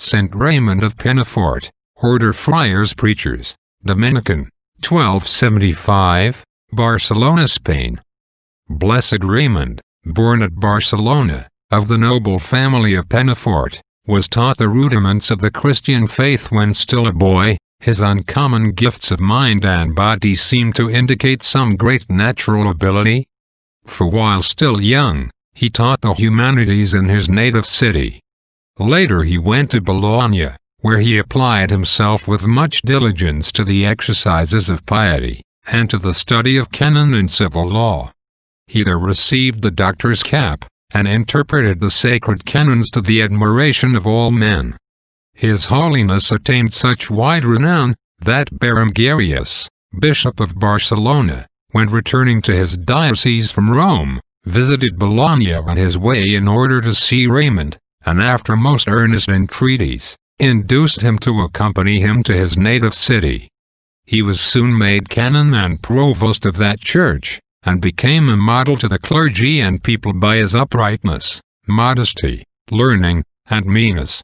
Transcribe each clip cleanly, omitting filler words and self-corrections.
Saint Raymund of Pennafort, Order Friars Preachers, Dominican, 1275, Barcelona, Spain. Blessed Raymund, born at Barcelona, of the noble family of Pennafort, was taught the rudiments of the Christian faith when still a boy. His uncommon gifts of mind and body seem to indicate some great natural ability. For while still young, he taught the humanities in his native city. Later he went to Bologna, where he applied himself with much diligence to the exercises of piety, and to the study of canon and civil law. He there received the doctor's cap, and interpreted the sacred canons to the admiration of all men. His holiness attained such wide renown, that Berengarius, Bishop of Barcelona, when returning to his diocese from Rome, visited Bologna on his way in order to see Raymund, and after most earnest entreaties, induced him to accompany him to his native city. He was soon made canon and provost of that church, and became a model to the clergy and people by his uprightness, modesty, learning, and meanness.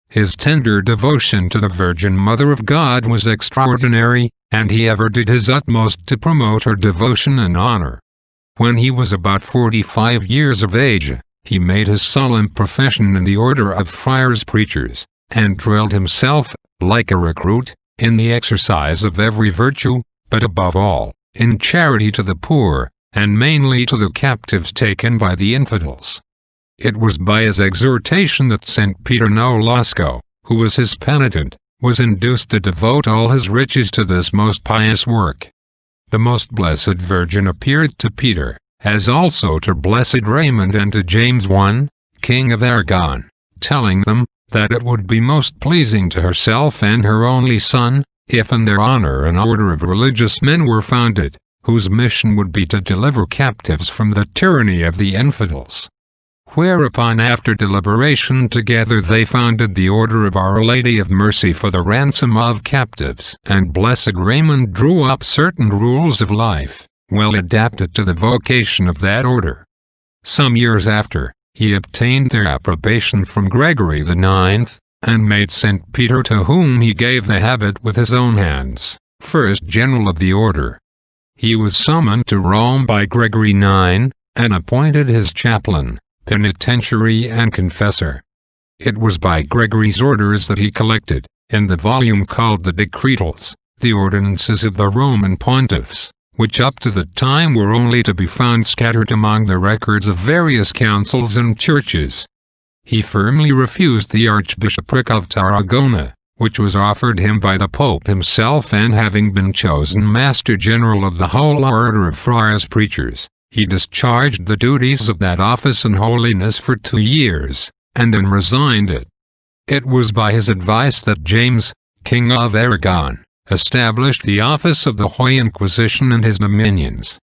His tender devotion to the Virgin Mother of God was extraordinary, and he ever did his utmost to promote her devotion and honor. When he was about 45 years of age, he made his solemn profession in the order of Friars Preachers, and drilled himself, like a recruit, in the exercise of every virtue, but above all, in charity to the poor, and mainly to the captives taken by the infidels. It was by his exhortation that St. Peter Nolasco, who was his penitent, was induced to devote all his riches to this most pious work. The most blessed Virgin appeared to Peter, as also to blessed Raymund and to James I, King of Aragon, telling them that it would be most pleasing to herself and her only son, if in their honor an order of religious men were founded, whose mission would be to deliver captives from the tyranny of the infidels. Whereupon after deliberation together they founded the Order of Our Lady of Mercy for the ransom of captives, and blessed Raymund drew up certain rules of life, well adapted to the vocation of that order. Some years after, he obtained their approbation from Gregory IX, and made St. Peter, to whom he gave the habit with his own hands, first general of the order. He was summoned to Rome by Gregory IX, and appointed his chaplain, penitentiary and confessor. It was by Gregory's orders that he collected, in the volume called the Decretals, the ordinances of the Roman pontiffs, which up to the time were only to be found scattered among the records of various councils and churches. He firmly refused the archbishopric of Tarragona, which was offered him by the Pope himself, and having been chosen Master General of the whole Order of Friars Preachers, he discharged the duties of that office in holiness for 2 years, and then resigned it. It was by his advice that James, King of Aragon, established the office of the Holy Inquisition in his dominions.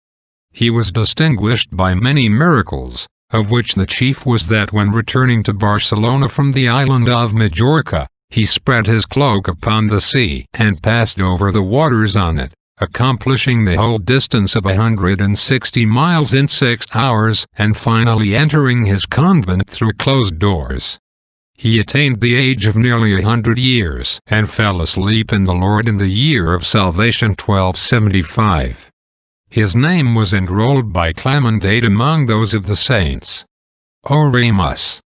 He was distinguished by many miracles, of which the chief was that when returning to Barcelona from the island of Majorca, he spread his cloak upon the sea and passed over the waters on it, accomplishing the whole distance of 160 miles in 6 hours, and finally entering his convent through closed doors. He attained the age of nearly 100 years, and fell asleep in the Lord in the year of salvation 1275. His name was enrolled by Clement VIII among those of the saints. Oremus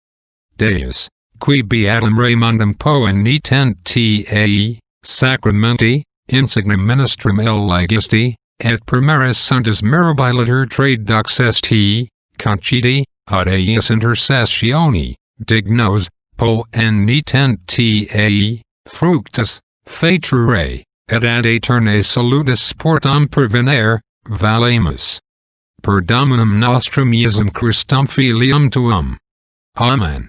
Deus, qui beatum Raymundum poenitentiae, sacramenti, insignem ministrum elegisti, et primeris sanctis mirabiliter tradux est, concedi, ad eius intercessioni, dignos, poenitentiae, fructus, faturare, et ad aeternae salutis sportam pervenere, valemus. Per Dominum nostrum Iesum Christum filium tuum. Amen.